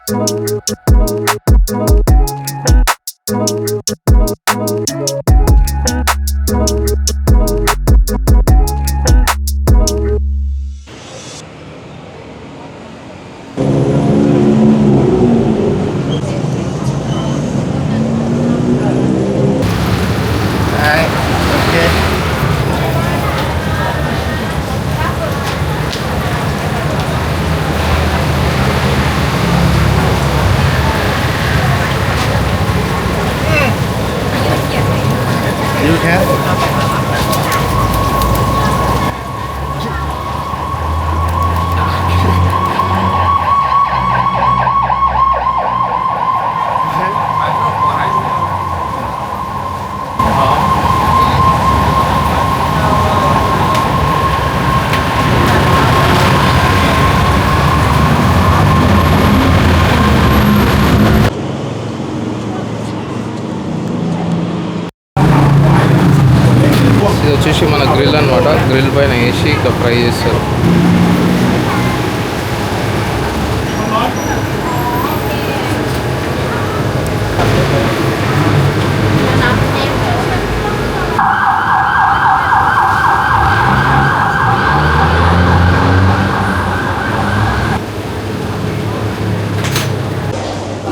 You can? ఇది వచ్చేసి మన గ్రిల్ అనమాట. గ్రిల్ పైన వేసి ఇక ఫ్రై చేస్తారు.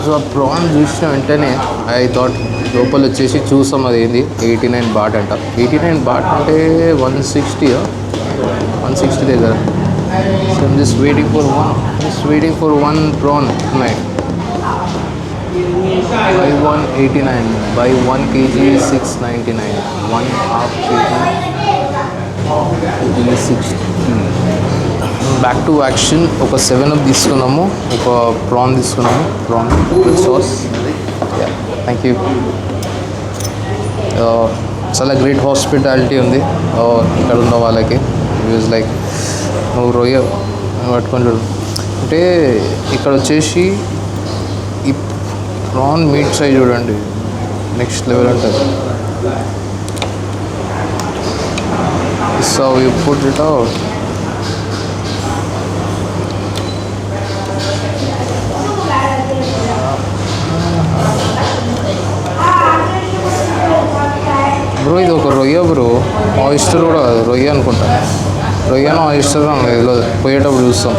సో ఆ ప్రాన్ చూసిన వెంటనే ఐ థాట్ లోపల వచ్చేసి చూసాం అది ఏంది 89 బాట్ అంట. 89 బాట్ అంటే 160 దగ్గర. So I'm just waiting for one prawn night. Buy 189, buy 1 kg 699, 1/2 kg 60. Back to action. ఒక 7 తీసుకున్నాము, ఒక ప్రాన్ తీసుకున్నాము, prawn with sauce. Thank you. చాలా గ్రేట్ హాస్పిటాలిటీ ఉంది ఇక్కడ ఉన్న వాళ్ళకి. ఇట్ వాజ్ లైక్ నువ్వు రొయ్య పట్టుకొని చూడు అంటే ఇక్కడ వచ్చేసి ఈ ప్రాన్ మీట్ సైజ్ చూడండి, నెక్స్ట్ లెవెల్ ఉంటుంది. So you put it out. Bro ఇది ఒక రొయ్య బ్రో, ఆయిస్టర్ కూడా కాదు, రొయ్య అనుకుంటా. రొయ్యను ఆయిస్టర్ అని తెలియదు, పోయేటప్పుడు చూస్తాం.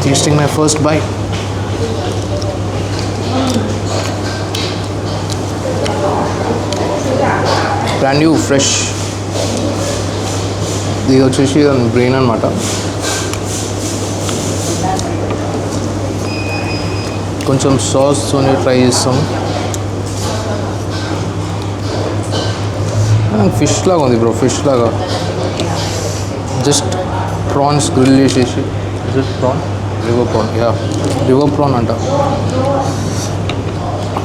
Tasting my first bite. Brand new, fresh. ఇది వచ్చేసి బ్రెయిన్ అనమాట. కొంచెం సాస్తోనే ట్రై చేస్తాం. ఫిష్ లాగా ఉంది బ్రో, ఫిష్ లాగా. జస్ట్ ప్రాన్స్ గ్రిల్ చేసేసి, just prawn, river prawn, river prawn అంట.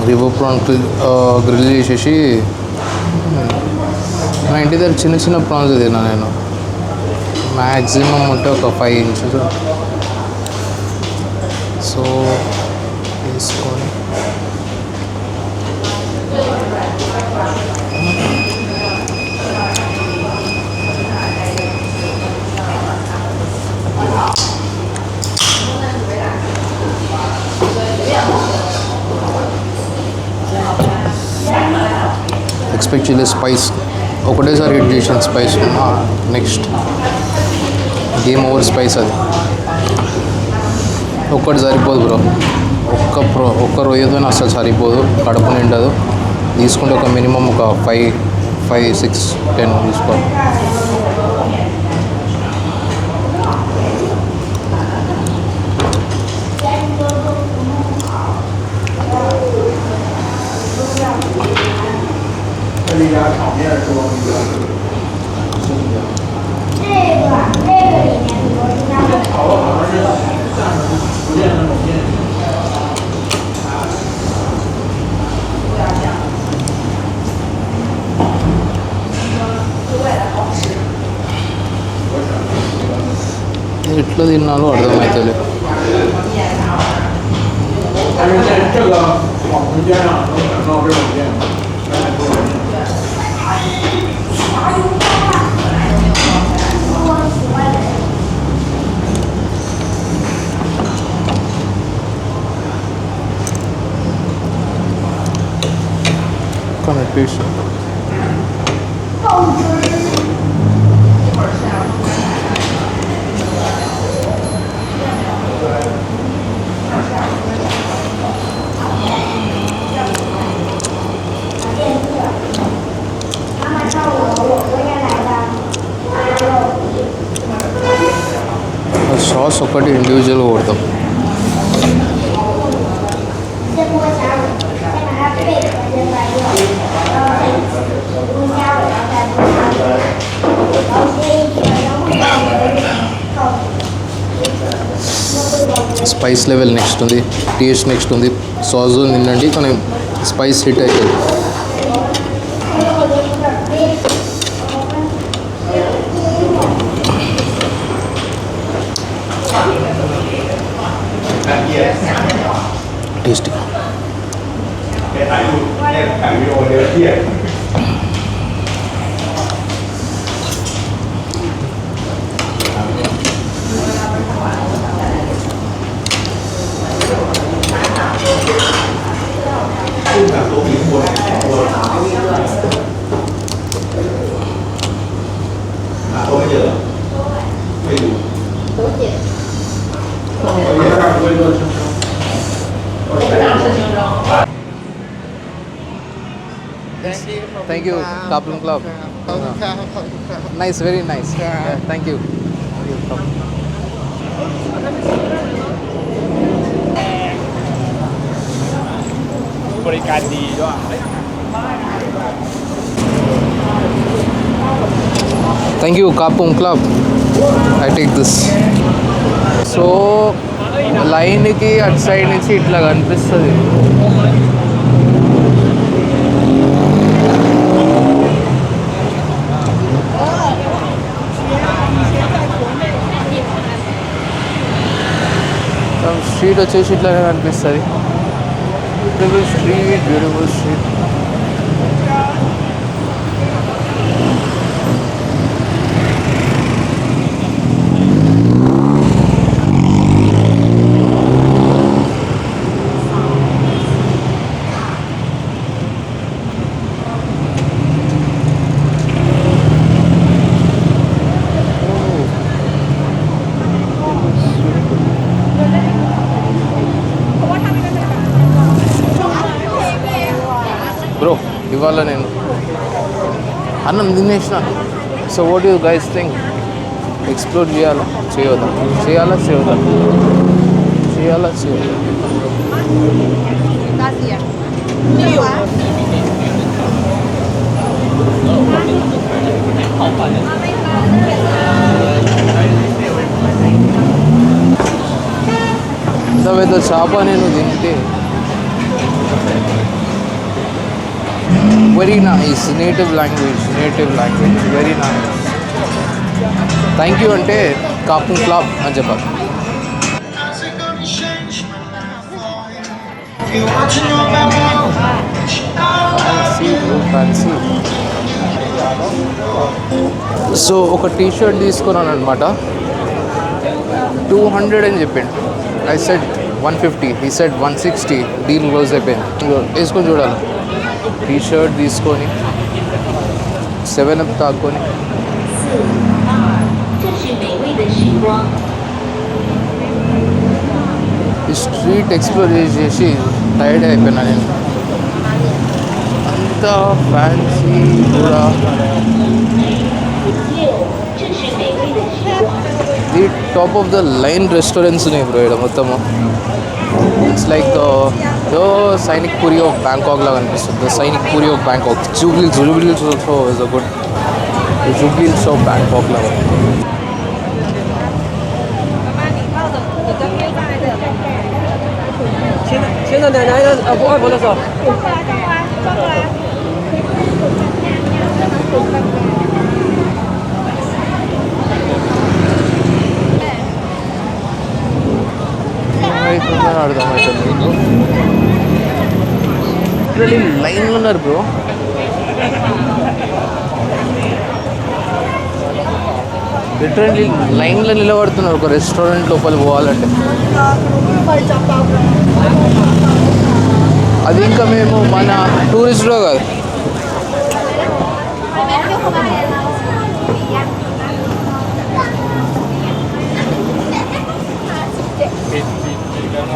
రివర్ ప్రాన్ గ్రిల్ చేసేసి, మా ఇంటి దగ్గర చిన్న చిన్న ప్రాన్స్ తిన్నా నేను. మ్యాక్సిమం ఉంటే ఒక 5 inches. సో తీసుకొని ఎక్స్పెక్ట్ చేయలేదు స్పైస్. ఒకటేసారి హిట్ చేసిన spice. Next game over spice. అది ఒక్కటి సరిపోదు బ్రో, ఒక్క రొయ్యతో అసలు సరిపోదు, కడుపు నిండదు. తీసుకుంటే ఒక మినిమం ఒక 5, 6, 10 తీసుకోవాలి. ఎట్లా తిన్నాలో అర్థమవుతుంది. పీస్ సాస్ ఒకటి ఇండివిజువల్గా కొడతాం. స్పైస్ లెవెల్ నెక్స్ట్ ఉంది, టేస్ట్ నెక్స్ట్ ఉంది. సాస్ తినండి కానీ స్పైస్ హిట్ అవుతుంది. Tasty. Thank you, Kaplan Club. Nice, very nice. Yeah, thank you. บริการดีด้วย Thank you, Kaplan Club. I take this. So, లైన్కి అటు సైడ్ నుంచి ఇట్లా కనిపిస్తుంది. స్ట్రీట్ వచ్చేసి ఇట్లానే కనిపిస్తుంది. Beautiful street, beautiful street. Bro ఇవాళ నేను అన్నం తినేసిన. So what you guys think? Explore చేయాలా చేయొద్దా? చేయాలా చేయొద్దా? చేయాలా చేయొద్దా? ఇంత పెద్ద చేప నేను తింటే very nice, native language, very nice. Thank you ante Kaplan Club అని చెప్పాలి. ఫ్యాన్సీ. సో ఒక టీ షర్ట్ తీసుకున్నాను అనమాట. 200 అని చెప్పిండు. I said 150, he said 160. Deal close అయిపోయింది. వేసుకొని చూడాలి. టీ షర్ట్ తీసుకొని 7up తాక్కొని ఈ స్ట్రీట్ ఎక్స్ప్లోర్ చేసి టైర్డ్ అయిపోయినా నేను. అంత ఫ్యాన్సీ కూడా. The top of the line restaurants ఉన్నాయి బ్రో ఇక్కడ మొత్తము. It's like the Sainik puri of Bangkok లాగా అనిపిస్తుంది. The Sainik puri of Bangkok. Jubilee Hills also is a good. Jubilee Hills of Bangkok లాగా. లిటరలీ లైన్లో ఉన్నారు బ్రో. లిటరలీ లైన్లో నిలబడుతున్నారు ఒక రెస్టారెంట్ లోపల పోవాలంటే. అది ఇంకా మేము మన టూరిస్ట్లో కాదు.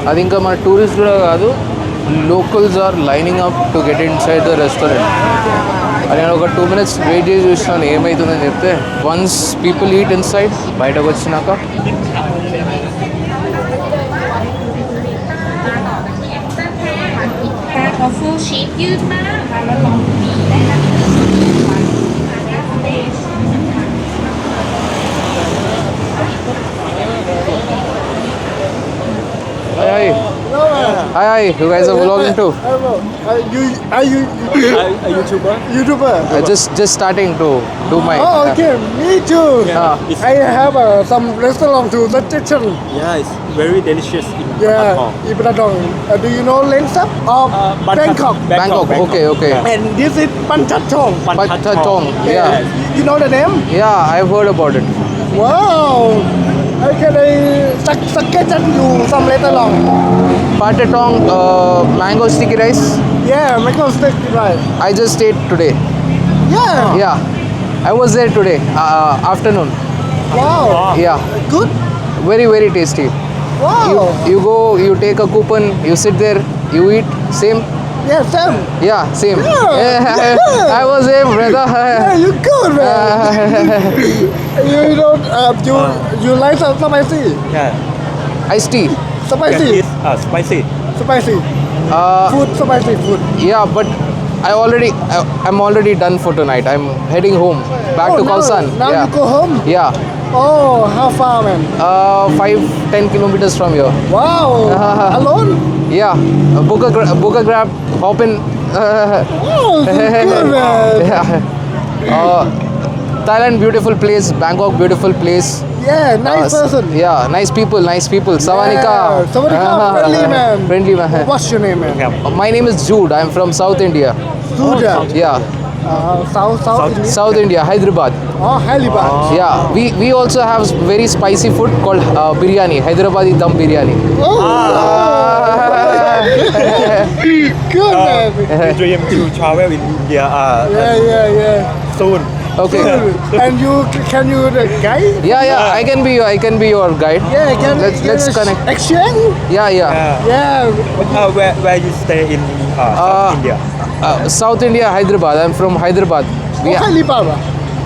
అది ఇంకా మన టూరిస్ట్లో కాదు, locals are lining up to get inside the restaurant. నేను ఒక 2 minutes వెయిట్ చేసి చూసినాను ఏమవుతుందని చెప్తే, once people eat inside బయటకు వచ్చినాక full sheet ยืดมากแล้วลองบีได้นะ Hi. Hi, you guys are vlogging too. Are you A YouTuber? YouTuber? Just starting to do my. Oh, okay. Me too. Yeah. I have some restaurant to suggestion. Yeah, it's very delicious in Yeah, Bangkok. in Banthat. Do you know Lengsup of Bangkok? Bangkok. Okay, okay. Yeah. And this is Banthat Thong. Banthat Thong. Yeah. You know the name? Yeah, I've heard about it. Wow. I can suggestion you some later on. Banthat Thong, mango sticky rice. Yeah, make us take right. I just ate today. Yeah. Yeah, I was there today, afternoon. Wow. Yeah, Good. very very tasty. Wow. You go, you take a coupon, you sit there, you eat. Same. Yeah, Sam. Yeah, same. Yeah. I was there, brother. Yeah, you good, man. you don't you like some spicy? Yeah. Iced tea. Spicy. It's spicy. Spicy. Uh, Food, spicy food. yeah, but I'm already done for tonight. I'm heading home, back to now, Khalsan. Now Yeah. you go home? Yeah. Oh, how far, man? 5-10 kilometers from here. Wow. Alone? Yeah. Book a grab, hop in. Oh, this is good, man. Yeah. Thailand, beautiful place. Bangkok, beautiful place. Yeah, nice person. Yeah, nice people. Sawanika. Yeah, Sawadika, friendly man. Friendly man. What's your name, man? My name is Jude. I'm from South India. Suja. Yeah, South India? South India, Hyderabad. Oh, Hyderabad. Yeah, we also have very spicy food called biryani, Hyderabadi dum biryani. Oh, good, man. We dream to travel in India Yeah. soon. Okay. Good. And can you the guide? Yeah, I can be your guide. Yeah, Let's connect. Exchange? Yeah. Yeah. Where you stay in South India? South India, Hyderabad. I'm from Hyderabad. Oh, Hyderabad.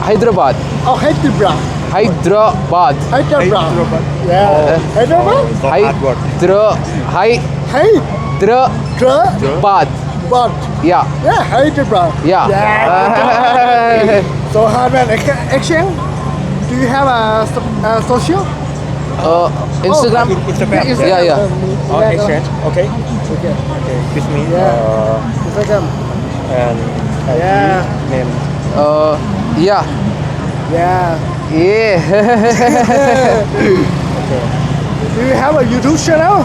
Hyderabad. Oh, Hyderabad. Hyderabad. Hyderabad. Yeah. Hyderabad? So hard work. Hyderabad. Hyderabad. Yeah. Yeah, Hyderabad. Yeah. So hard man. Exchange? Do you have a social? Instagram. Instagram. Yeah. Exchange. Okay. Okay. With me. Yeah. Instagram. And Yeah. name. Yeah. Yeah. Do you have a YouTube channel?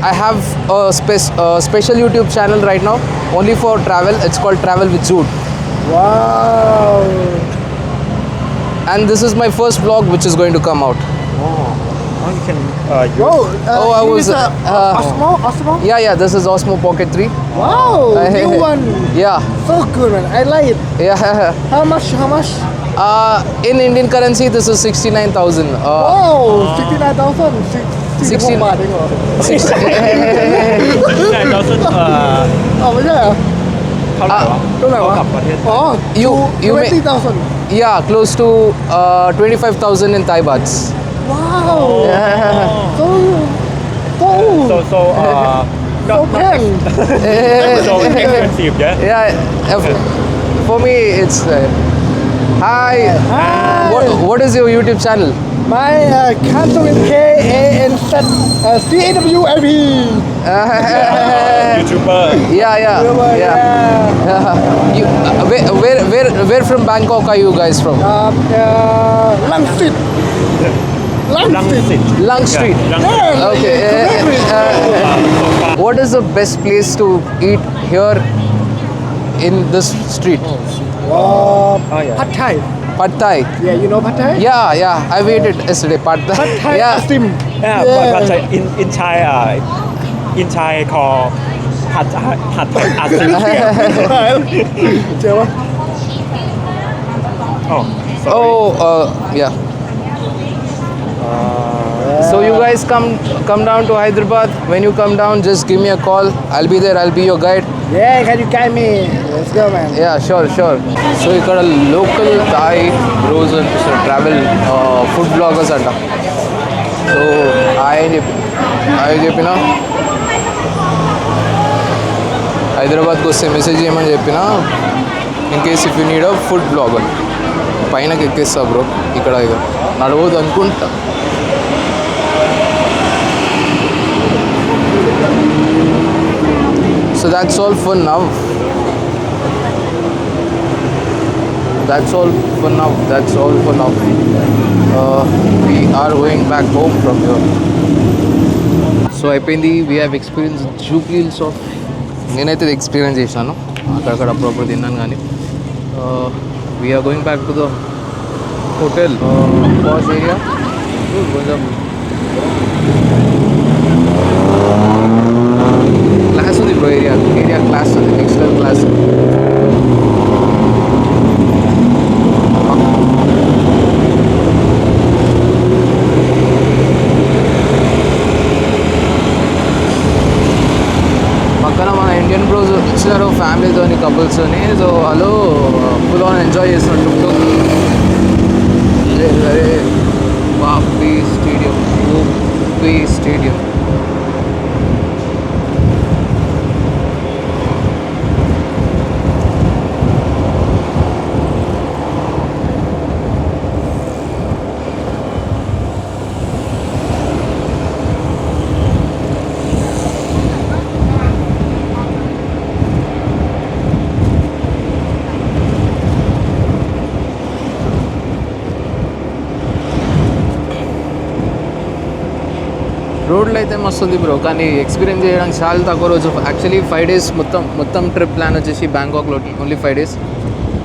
I have a special YouTube channel right now, only for travel. It's called Travel with Jude. Wow. And this is my first vlog which is going to come out. Oh, you can use. Whoa. I was, Osmo? Yeah, this is Osmo Pocket 3. Wow. New one. Yeah. So good, man. I like it. Yeah. How much? In Indian currency, this is 69,000. Wow. 69,000. 16 บาทเองเหรอ 9,000 ไม่ใช่เหรอ เท่าไหร่วะ เท่าไหร่วะ กับประเทศ อ๋อ you may- 20,000 Yeah, close to 25,000 in Thai bahts. Wow. So so not แพง so expensive, yeah? Yeah, for me it's. Hi. Hi. What is your YouTube channel? My Kantorin KANZ CAWIP. YouTuber. Yeah. You, where from Bangkok are you guys from? Langsit. Lang Street. Lung Street. Lung Yeah, Okay. What is the best place to eat here in this street? yeah. Pad Thai. Pad Thai. Yeah, you know Pad Thai? Yeah. I ate it yesterday. Pad Thai. Pad Thai Yeah. steam. Yeah, but in Thai call Pad Thai Asim. เจอวะ Oh, sorry. Oh, yeah. So you guys come down to Hyderabad. When you come down, just give me a call. I'll be there. I'll be your guide. Yeah, can you guide me? Let's go, man. Yeah, sure. So ఇక్కడ local Thai bros అనిపిస్తారు travel food bloggers అంట. So చెప్పిన హైదరాబాద్కి వస్తే message చేయమని చెప్పిన in case if you need a food blogger. పైనకి ఎక్కేస్తా బ్రో. ఇక్కడ ఇక నడవద్దు అనుకుంటా. So that's all for now. We are going back home from here. So అయిపోయింది. We have experienced Jubilees of నేనైతే ఎక్స్పీరియన్స్ చేశాను. అక్కడక్కడ అప్పుడప్పుడు తిన్నాను కానీ we are going back to the hotel posh area. కొంచెం క్లాస్ ఉంది బ్రో. ఏరియా క్లాస్ ఉంది. Next level class. పక్కన మన ఇండియన్ బ్రోస్ వచ్చినారు ఫ్యామిలీతోని కపుల్స్తోని. సో వాళ్ళు ఫుల్ ఆన్ ఎంజాయ్ చేస్తున్నట్టు. అరే వాపీ స్టేడియం. రోడ్లు అయితే మస్తు ఉంది బ్రో, కానీ ఎక్స్పీరియన్స్ చేయడానికి చాలా తక్కువ రోజు. యాక్చువల్లీ 5 days మొత్తం ట్రిప్ ప్లాన్ వచ్చేసి బ్యాంకాక్లో ఓన్లీ 5 days.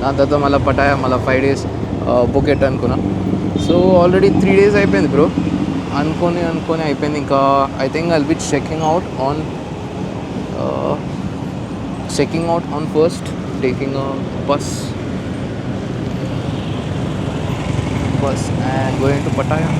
దాని తర్వాత మళ్ళీ పటాయా, మళ్ళీ 5 days బుకెట్ అనుకున్నా. సో ఆల్రెడీ 3 days అయిపోయింది బ్రో. అనుకొని అయిపోయింది. ఇంకా I think I'll be checking out on first, taking a bus and going to Pattaya.